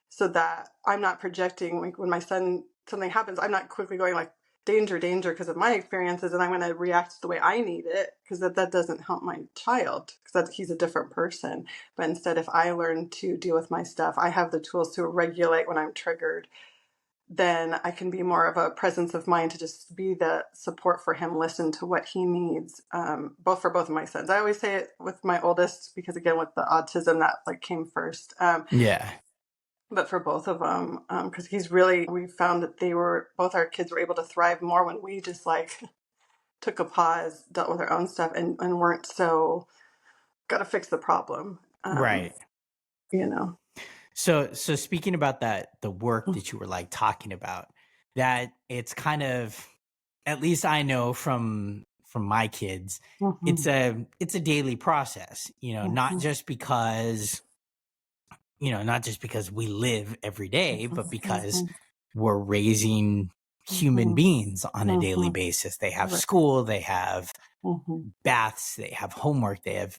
so that I'm not projecting, like, when my son, something happens, I'm not quickly going like, danger, danger, because of my experiences, and I'm going to react the way I need it, because that doesn't help my child, because he's a different person. But instead, if I learn to deal with my stuff, I have the tools to regulate when I'm triggered, then I can be more of a presence of mind to just be the support for him, listen to what he needs, both for both of my sons. I always say it with my oldest, because again, with the autism, that like came first. Yeah. But for both of them, because we found that both our kids were able to thrive more when we just like took a pause, dealt with our own stuff, and weren't so got to fix the problem. Right. You know. So speaking about that, the work that you were like talking about, that it's kind of, at least I know from my kids, Mm-hmm, it's a daily process, mm-hmm, not just because we live every day, but because mm-hmm, we're raising human mm-hmm, beings on a daily mm-hmm, basis. They have right. school, they have Mm-hmm, baths, they have homework, they have,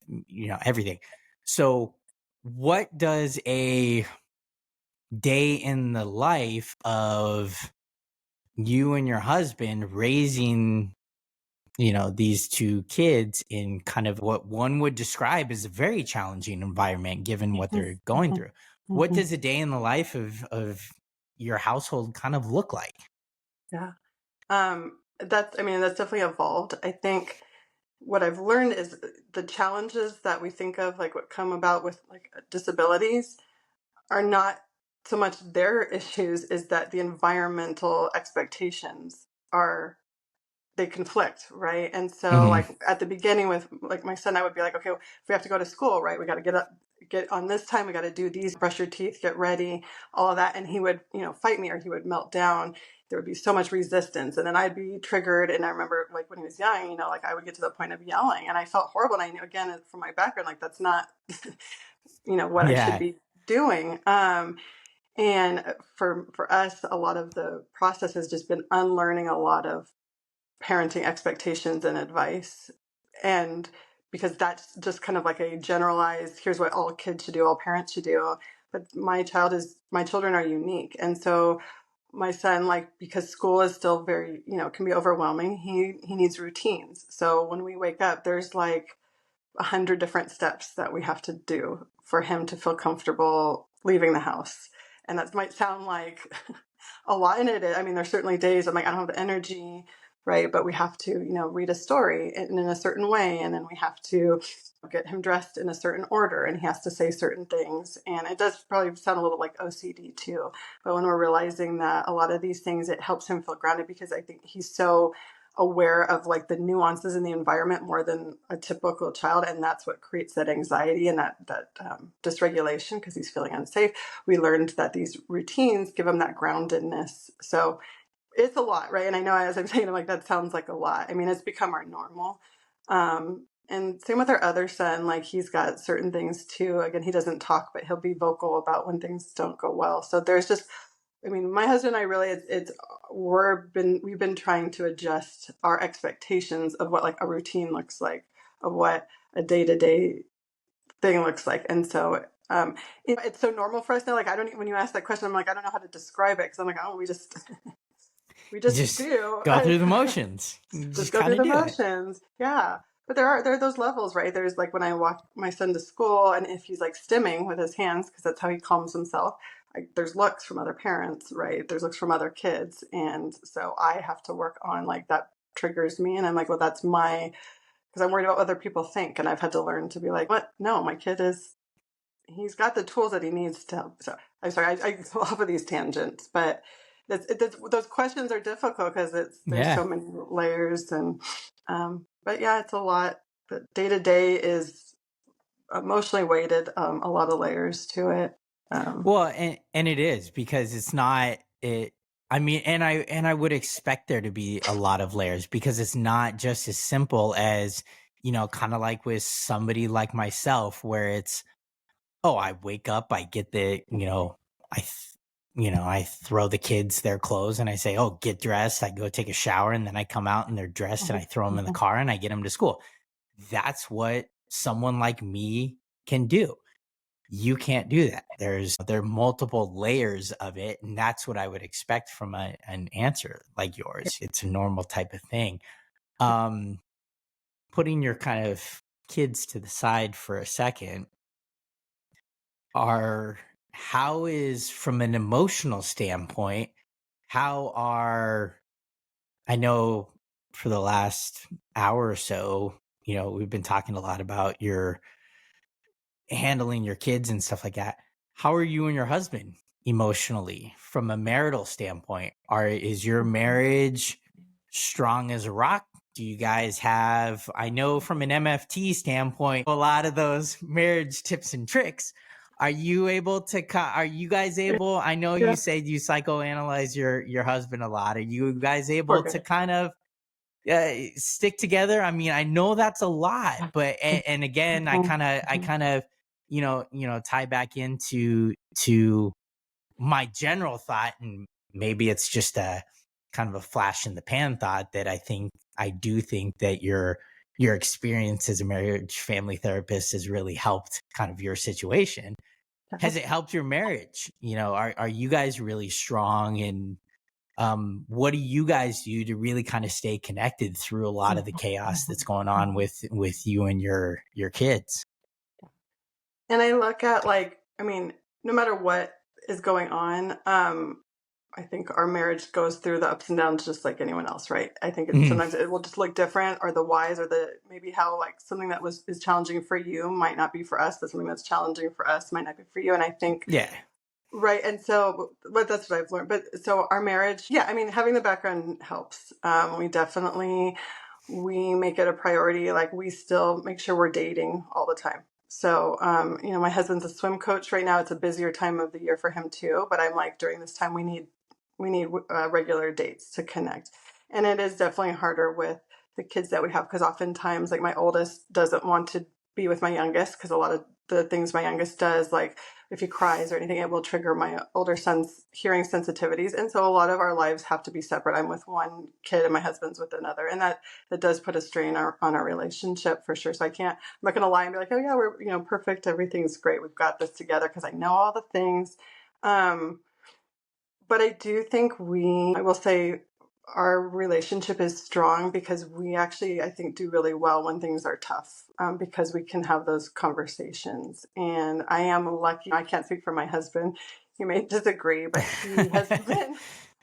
everything. So what does a day in the life of you and your husband raising, these two kids in kind of what one would describe as a very challenging environment given what they're going mm-hmm, through? What mm-hmm. does a day in the life of your household kind of look like? Yeah. That's definitely evolved. I think what I've learned is the challenges that we think of, like what come about with like disabilities, are not so much their issues, is that the environmental expectations are, they conflict, right? And so, Hmm. like, at the beginning with like my son, I would be like, okay, if we have to go to school, right, we got to get up, get on this time, we got to do these, brush your teeth, get ready, all of that. And he would fight me, or he would melt down. There would be so much resistance, and then I'd be triggered. And I remember, like, when he was young, like, I would get to the point of yelling, and I felt horrible. And I knew, again, from my background, like, that's not what I should Yeah. be doing. And for us, a lot of the process has just been unlearning a lot of parenting expectations and advice, and because that's just kind of like a generalized, here's what all kids should do, all parents should do. But my children are unique. And so my son, like, because school is still very, can be overwhelming, he needs routines. So when we wake up, there's like 100 different steps that we have to do for him to feel comfortable leaving the house. And that might sound like a lot, and it is. I mean, there's certainly days I'm like, I don't have the energy, right? But we have to, read a story in a certain way, and then we have to get him dressed in a certain order, and he has to say certain things. And it does probably sound a little like OCD too. But when we're realizing that a lot of these things, it helps him feel grounded, because I think he's so aware of like the nuances in the environment more than a typical child, and that's what creates that anxiety and that dysregulation, because he's feeling unsafe. We learned that these routines give him that groundedness. So it's a lot, right? And I know, as I'm saying, I'm like, that sounds like a lot. I mean, it's become our normal. And same with our other son, like he's got certain things too. Again, he doesn't talk, but he'll be vocal about when things don't go well. So there's just, I mean, my husband and I really, we've been trying to adjust our expectations of what like a routine looks like, of what a day-to-day thing looks like. And so, it's so normal for us now. Like, I don't, when you ask that question, I'm like, I don't know how to describe it. Cause I'm like, oh, we You just just do. go through the motions. You Just just go kind through of the do it. motions. Yeah. But there are those levels, right? There's like when I walk my son to school, and if he's like stimming with his hands, because that's how he calms himself, there's looks from other parents, right? There's looks from other kids. And so I have to work on like that triggers me. And I'm like, well, that's because I'm worried about what other people think. And I've had to learn to be like, what? No, my kid he's got the tools that he needs to help. So I'm sorry, I go off of these tangents, but those questions are difficult because there's Yeah. so many layers, and but yeah, it's a lot. But day to day is emotionally weighted, a lot of layers to it. Well, and it is, because it's not it. I mean, and I would expect there to be a lot of layers, because it's not just as simple as, kind of like with somebody like myself, where it's, oh, I wake up, I get I, I throw the kids their clothes and I say, oh, get dressed. I go take a shower, and then I come out and they're dressed, and I throw them in the car and I get them to school. That's what someone like me can do. You can't do that. There are multiple layers of it, and that's what I would expect from an answer like yours. It's a normal type of thing. Um, Putting your kind of kids to the side for a second, are how is from an emotional standpoint, how are I know for the last hour or so, we've been talking a lot about your handling your kids and stuff like that. How are you and your husband emotionally from a marital standpoint? Is your marriage strong as a rock? Do you guys have, I know from an MFT standpoint, a lot of those marriage tips and tricks. Are you able to, are you guys able, I know you Yeah, said you psychoanalyze your husband a lot. Are you guys we're able to good. kind of stick together? I mean, I know that's a lot, but and again, I kind of tie back to my general thought, and maybe it's just a kind of a flash in the pan thought, that I do think that your experience as a marriage family therapist has really helped kind of your situation. Has it helped your marriage? Are you guys really strong, and what do you guys do to really kind of stay connected through a lot of the chaos that's going on with you and your kids? And I look at like, I mean, no matter what is going on, I think our marriage goes through the ups and downs just like anyone else, right? I think Mhm. sometimes it will just look different, or the whys, or the maybe how like something that is challenging for you might not be for us, but something that's challenging for us might not be for you. And I think, Yeah. right, and so, but that's what I've learned. But so our marriage, yeah, I mean, having the background helps. We make it a priority. Like we still make sure we're dating all the time. So, my husband's a swim coach right now. It's a busier time of the year for him too. But I'm like, during this time, we need regular dates to connect. And it is definitely harder with the kids that we have, because oftentimes, like my oldest doesn't want to be with my youngest, because a lot of the things my youngest does, like if he cries or anything, it will trigger my older son's hearing sensitivities. And so a lot of our lives have to be separate. I'm with one kid and my husband's with another. And that does put a strain on our relationship for sure. So I'm not going to lie and be like, oh yeah, we're, perfect. Everything's great. We've got this together, because I know all the things. But I do think I will say our relationship is strong because we actually, I think, do really well when things are tough, because we can have those conversations. And I am lucky. I can't speak for my husband. He may disagree, but he has been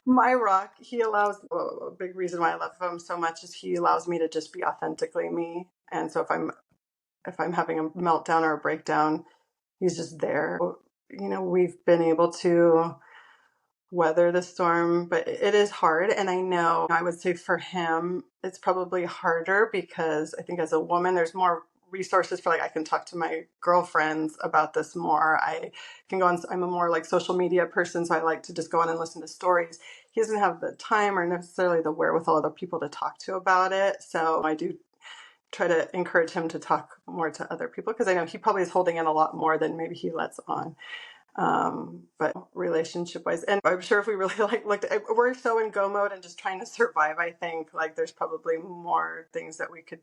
my rock. He allows, a big reason why I love him so much is he allows me to just be authentically me. And so if I'm having a meltdown or a breakdown, he's just there. We've been able to weather the storm, but it is hard. And I know, I would say for him, it's probably harder because I think as a woman, there's more resources for, like, I can talk to my girlfriends about this more. I can go on, I'm a more like social media person, so I like to just go on and listen to stories. He doesn't have the time or necessarily the wherewithal of the people to talk to about it. So I do try to encourage him to talk more to other people, because I know he probably is holding in a lot more than maybe he lets on. But relationship wise, and I'm sure if we really we're so in go mode and just trying to survive, I think like there's probably more things that we could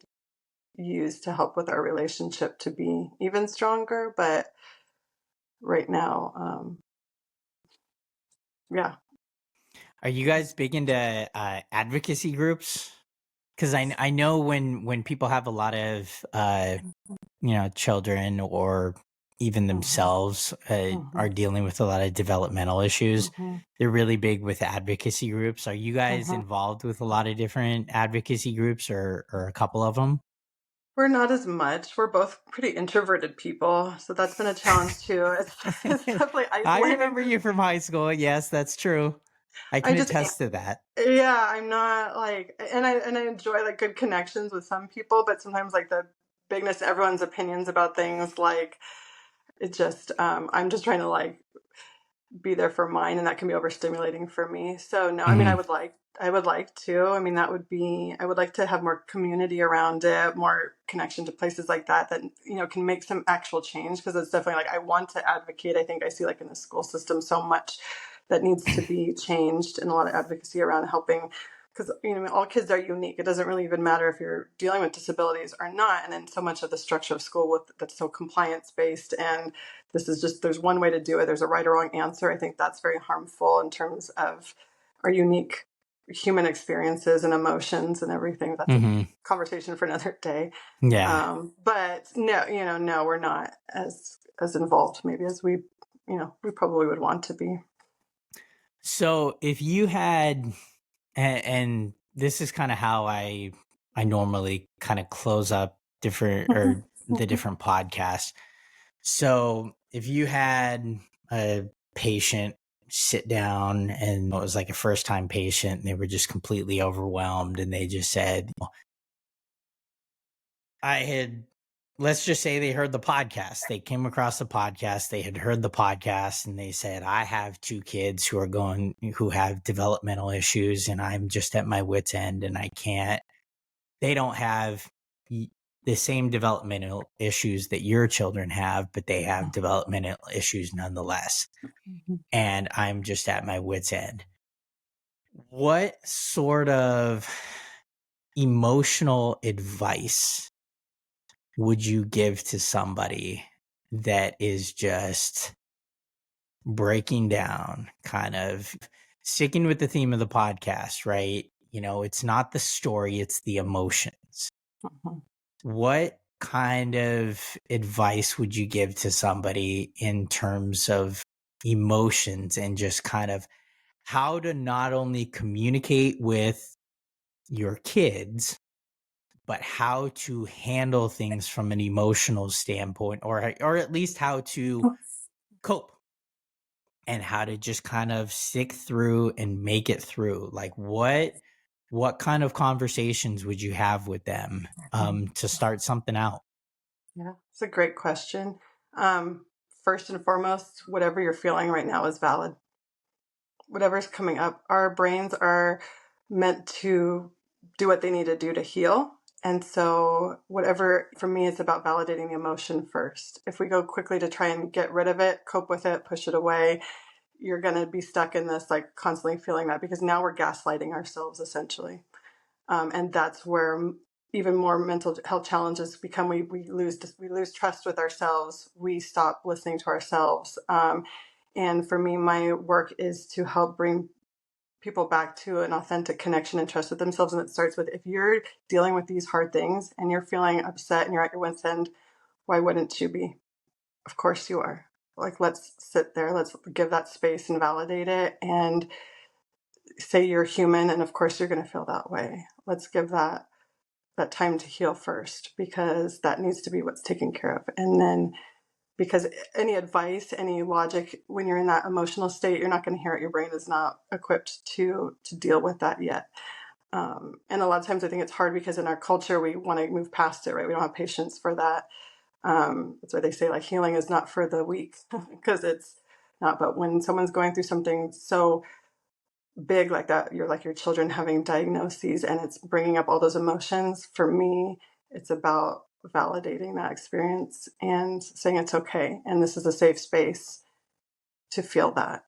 use to help with our relationship to be even stronger. But right now, yeah. Are you guys big into advocacy groups? Because I know when people have a lot of children, or even themselves are dealing with a lot of developmental issues, they're really big with advocacy groups. Are you guys involved with a lot of different advocacy groups, or a couple of them? We're not as much. We're both pretty introverted people, so that's been a challenge too. It's definitely I isolating. remember you from high school. Yes, that's true. I I can just attest to that. Yeah, I'm not like, and I enjoy like good connections with some people, but sometimes like the bigness, everyone's opinions about things, like it just, I'm just trying to like be there for mine, and that can be overstimulating for me. So no, I mean, Mhm. I would like to. I mean, I would like to have more community around it, more connection to places like that can make some actual change, because it's definitely like I want to advocate. I think I see like in the school system so much that needs to be changed, and a lot of advocacy around helping, because all kids are unique. It doesn't really even matter if you're dealing with disabilities or not. And then so much of the structure of school that's so compliance based, and there's one way to do it. There's a right or wrong answer. I think that's very harmful in terms of our unique human experiences and emotions and everything. That's a Mhm. conversation for another day. Yeah. But no, no, we're not as involved maybe as we probably would want to be. So if you had, and this is kind of how I normally kind of close up different, or the different podcasts. So if you had a patient sit down, and it was like a first time patient, and they were just completely overwhelmed, and they just said, I had, let's just say they heard the podcast. They came across the podcast. They had heard the podcast, and they said, I have two kids who have developmental issues, and I'm just at my wit's end, and they don't have the same developmental issues that your children have, but they have developmental issues nonetheless. And I'm just at my wit's end. What sort of emotional advice would you give to somebody that is just breaking down, kind of sticking with the theme of the podcast, right? It's not the story, it's the emotions. What kind of advice would you give to somebody in terms of emotions, and just kind of how to not only communicate with your kids, but how to handle things from an emotional standpoint, or at least how to cope, and how to just kind of stick through and make it through? Like what kind of conversations would you have with them to start something out? Yeah, it's a great question. Um, First and foremost, whatever you're feeling right now is valid. Whatever's coming up, our brains are meant to do what they need to do to heal. And so, whatever, for me, it's about validating the emotion first. If we go quickly to try and get rid of it, cope with it, push it away, you're going to be stuck in this, like, constantly feeling that, because now we're gaslighting ourselves essentially. And that's where even more mental health challenges become. We lose trust with ourselves. We stop listening to ourselves. And for me, my work is to help bring people back to an authentic connection and trust with themselves. And it starts with, if you're dealing with these hard things and you're feeling upset and you're at your wit's end, why wouldn't you be? Of course you are. Like, let's sit there, let's give that space and validate it, and say you're human, and of course you're going to feel that way. Let's give that time to heal first, because that needs to be what's taken care of. And then, because any advice, any logic, when you're in that emotional state, you're not going to hear it. Your brain is not equipped to deal with that yet. And a lot of times I think it's hard because in our culture we want to move past it, right? We don't have patience for that. That's why they say, like, healing is not for the weak, because it's not. But when someone's going through something so big like that, you're like your children having diagnoses, and it's bringing up all those emotions. For me, it's about validating that experience and saying it's okay, and this is a safe space to feel that.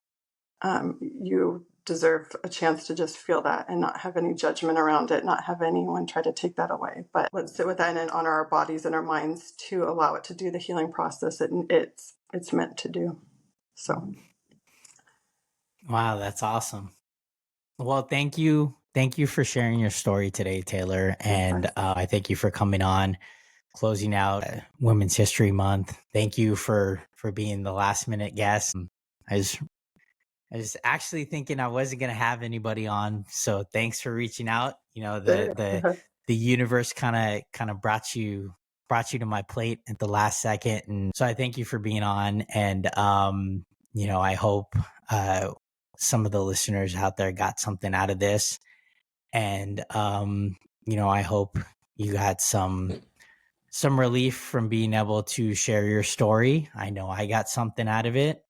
You deserve a chance to just feel that and not have any judgment around it, not have anyone try to take that away. But let's sit with that and honor our bodies and our minds to allow it to do the healing process it's meant to do. So, Wow, that's awesome. Well, thank you. Thank you for sharing your story today, Taylor. of And course. I thank you for coming on, closing out Women's History Month. Thank you for being the last minute guest. I was I was actually thinking I wasn't gonna have anybody on, so thanks for reaching out. You know, Sure. the universe kind of brought you to my plate at the last second, and so I thank you for being on. And you know, I hope some of the listeners out there got something out of this, and you know, I hope you got some relief from being able to share your story. I know I got something out of it.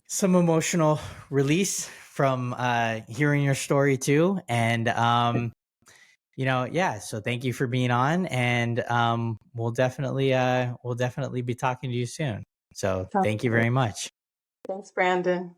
Some emotional release from hearing your story too. And you know, yeah, so thank you for being on, and we'll definitely be talking to you soon. So Sounds thank you great. very much. Thanks, Brandon.